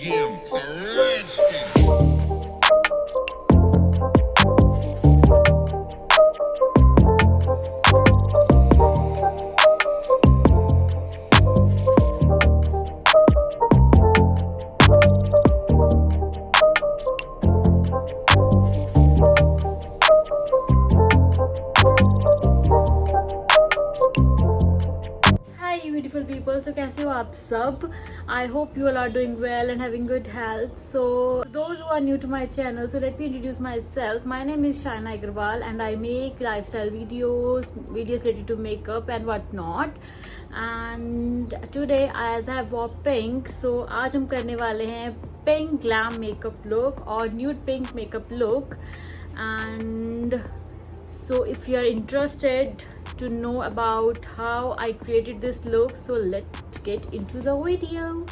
game. It's a rich thing. Hi beautiful people, so कैसे हो आप सब? I hope you all are doing well and having good health. So those who are new to my channel, so let me introduce myself. My name is Shaina Agarwal and I make lifestyle videos related to makeup and whatnot. And today as I wore pink, so आज हम करने वाले हैं pink glam makeup look और nude pink makeup look. And so if you are interested to know about how I created this look, so let's get into the video.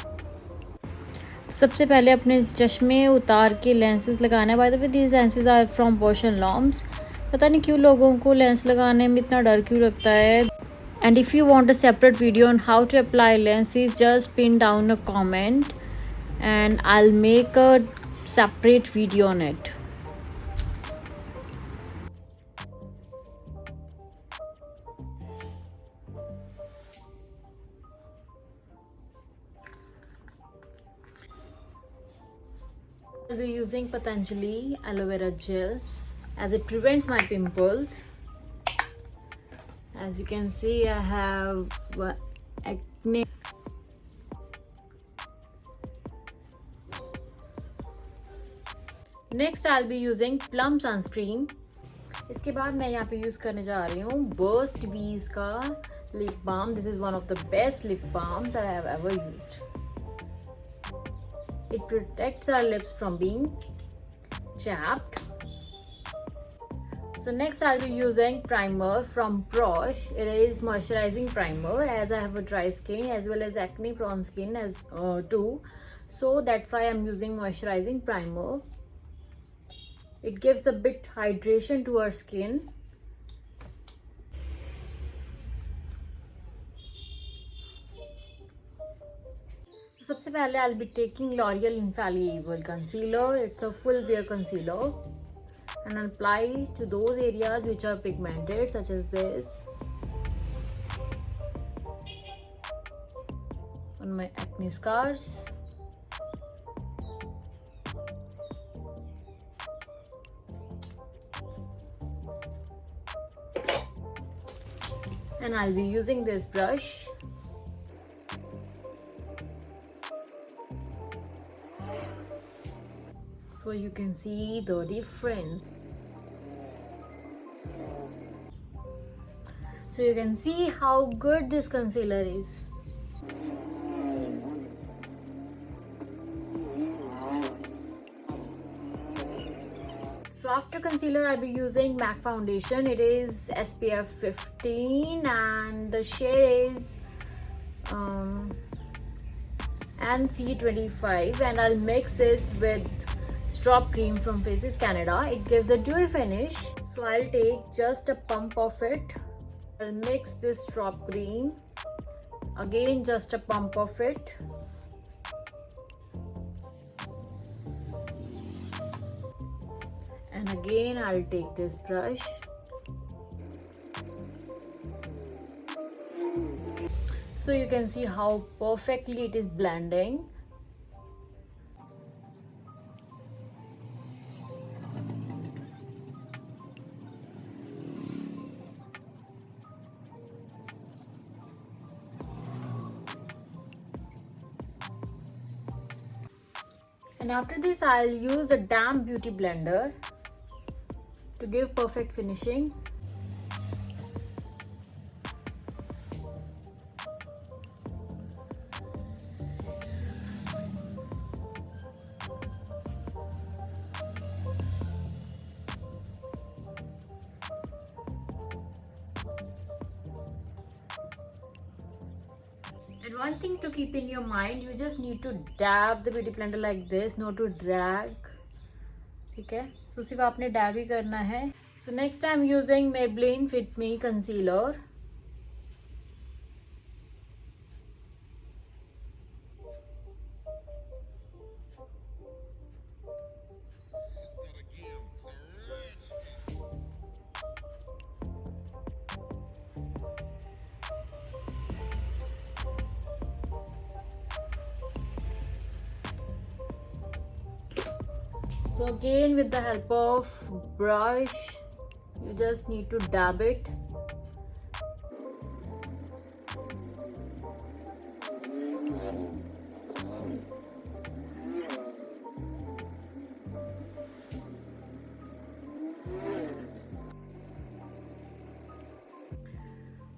सबसे पहले अपने चश्मे उतार के लेंसेज लगाना है. By the way these lenses are from Bausch and Lomb's. पता नहीं क्यों लोगों को लेंस लगाने में इतना डर क्यों लगता है. And if you want a separate video on how to apply lenses, just pin down a comment and I'll make a separate video on it. I'll be using Patanjali aloe vera gel as it prevents my pimples. As you can see, I have acne. Next I'll be using plum sunscreen. इसके बाद मैं यहाँ पे use करने जा रही हूँ Burst Bees का lip balm. This is one of the best lip balms I have ever used. It protects our lips from being chapped. So next I'll be using primer from Prosh. It is moisturizing primer as I have a dry skin as well as acne prone skin as too. So that's why I'm using moisturizing primer. It gives a bit hydration to our skin. सबसे पहले I'll be taking L'Oreal Infallible concealer. It's a full wear concealer and I'll apply to those areas which are pigmented, such as this, on my acne scars, and I'll be using this brush. So you can see the difference. So you can see how good this concealer is. So after concealer, I'll be using MAC foundation. It is SPF 15 and the shade is NC25, and I'll mix this with Strop Cream from Faces Canada. It gives a dewy finish. So I'll take just a pump of it. I'll mix this Strop Cream. Again, just a pump of it. And again, I'll take this brush. So you can see how perfectly it is blending. And after this, I'll use a damp beauty blender to give perfect finishing. And one thing to keep in your mind, you just need to dab the beauty blender like this, not to drag. ठीक है, so सिर्फ आपने dab ही करना है. So next I'm using Maybelline Fit Me concealer. So again, with the help of brush, you just need to dab it.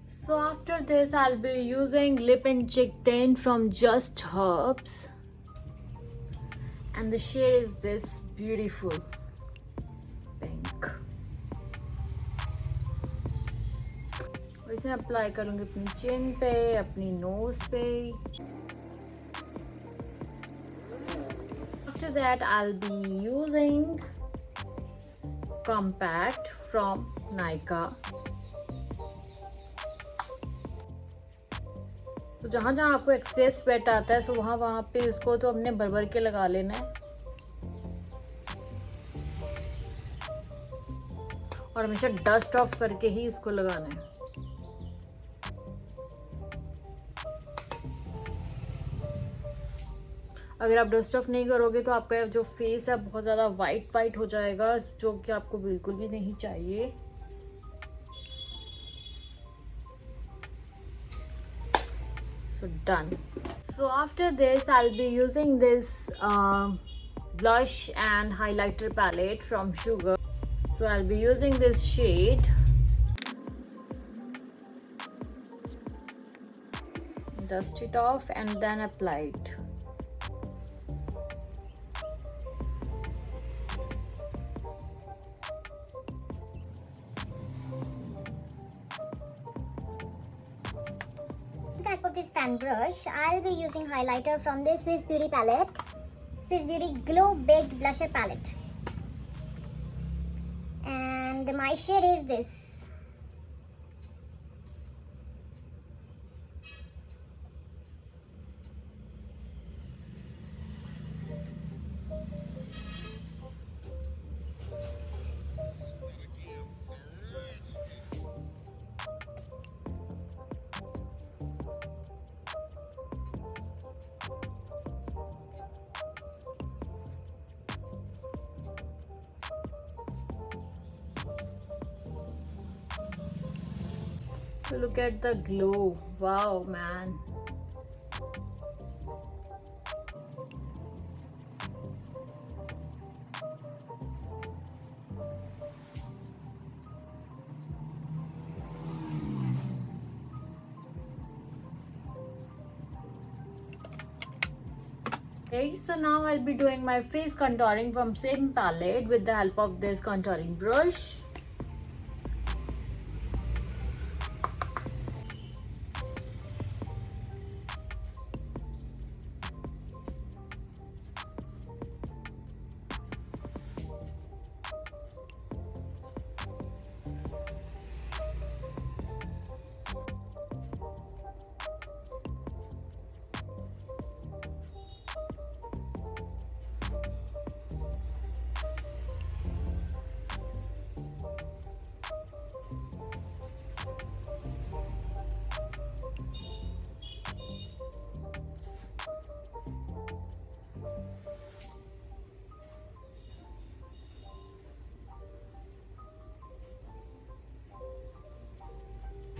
So after this, I'll be using lip and cheek tint from Just Herbs, and the shade is this beautiful pink. इसे apply करूंगी अपनी चिन पे, अपनी knows पे. After that, I'll be using compact from Nykaa. तो जहाँ जहाँ आपको एक्सेस स्वेट आता है, सो वहाँ पे उसको तो हमने भर भर के लगा लेना है, और हमेशा डस्ट ऑफ करके ही इसको लगाना है. अगर आप डस्ट ऑफ नहीं करोगे तो आपका जो फेस है बहुत ज़्यादा वाइट हो जाएगा, जो कि आपको बिल्कुल भी नहीं चाहिए. So done. So after this, I'll be using this blush and highlighter palette from Sugar. So I'll be using this shade. Dust it off and then apply it. With of this fan brush, I'll be using highlighter from this Swiss Beauty palette, Swiss Beauty Glow Baked Blusher palette, and my shade is this. So look at the glow. Wow, man. Okay, so now I'll be doing my face contouring from same palette with the help of this contouring brush.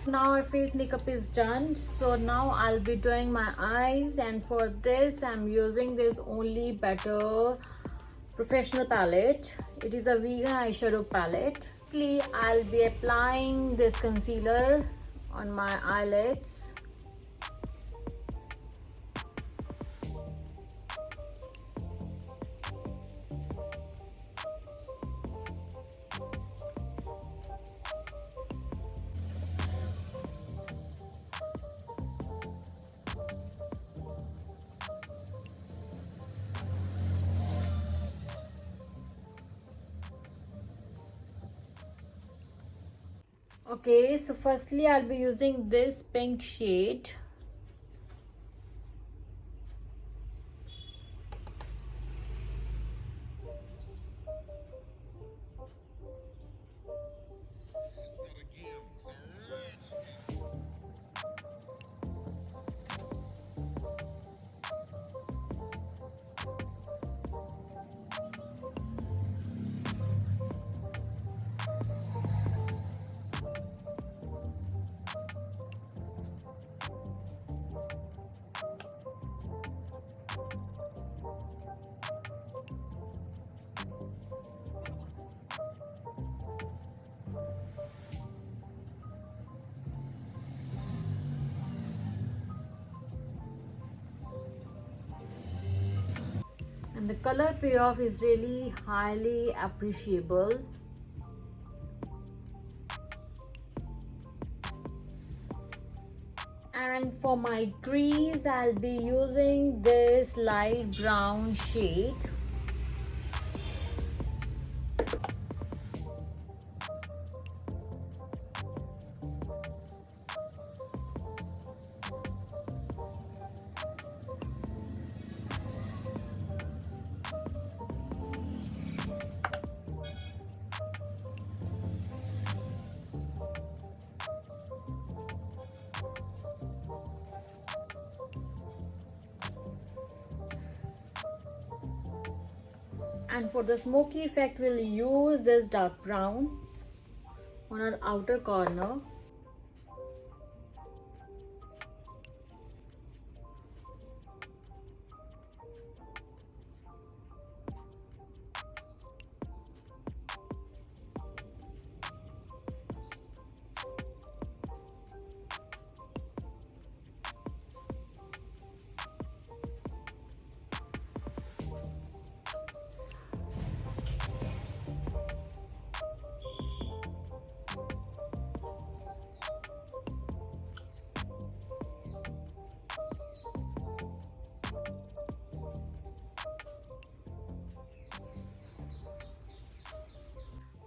Now our face makeup is done, so now I'll be doing my eyes, and for this I'm using this Only Better professional palette. It is a vegan eyeshadow palette. Firstly, I'll be applying this concealer on my eyelids. Okay, so firstly I'll be using this pink shade. and the color payoff is really highly appreciable. And for my crease, I'll be using this light brown shade. And for the smoky effect, we'll use this dark brown on our outer corner.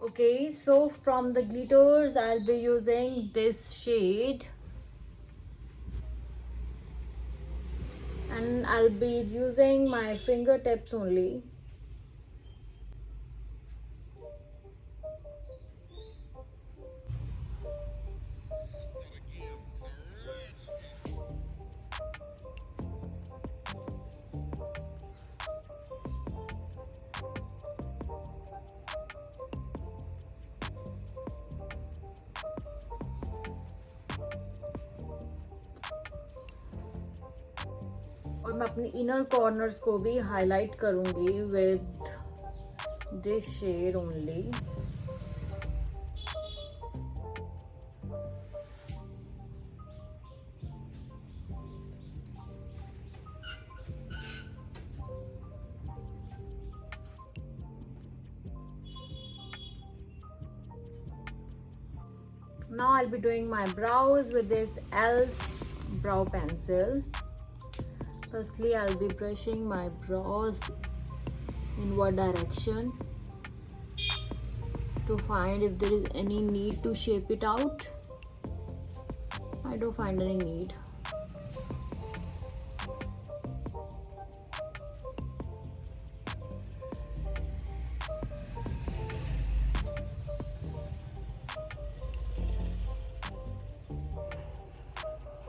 Okay, so from the glitters, I'll be using this shade, and I'll be using my fingertips only. और मैं अपनी inner corners को भी highlight करूंगी with this shade only. Now I'll be doing my brows with this e.l.f. brow pencil. Firstly, I'll be brushing my brows in what direction to find if there is any need to shape it out. I don't find any need.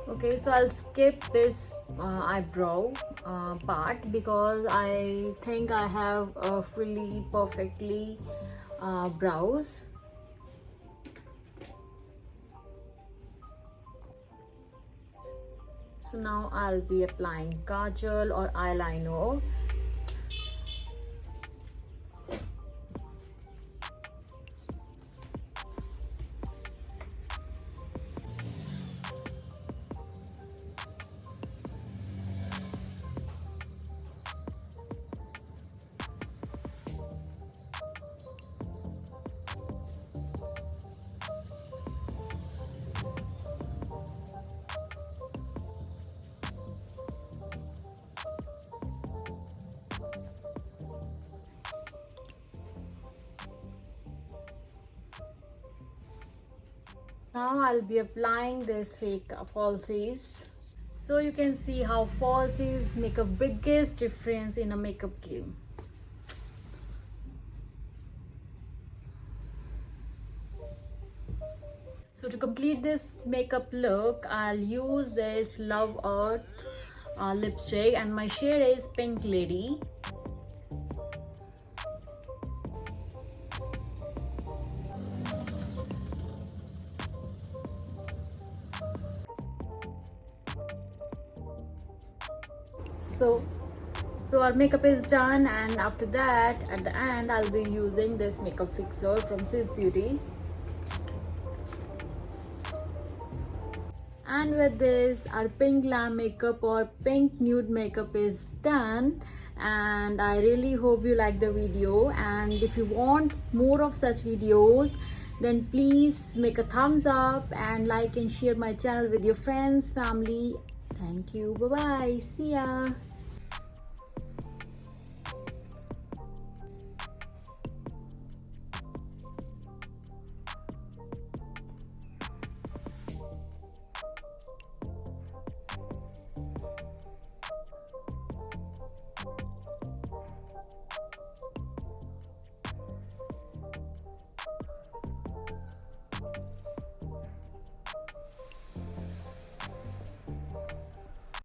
Okay, so I'll skip this eyebrow part because I think I have fully perfectly brows. So now I'll be applying kajal or eyeliner. Now I'll be applying this fake falsies. So you can see how falsies make a biggest difference in a makeup game. So to complete this makeup look, I'll use this Love Earth lipstick, and my shade is Pink Lady. So our makeup is done, and after that, at the end, I'll be using this makeup fixer from Swiss Beauty. And with this, our pink glam makeup or pink nude makeup is done. And I really hope you like the video, and if you want more of such videos, then please make a thumbs up and like and share my channel with your friends, family. Thank you. Bye bye. See ya.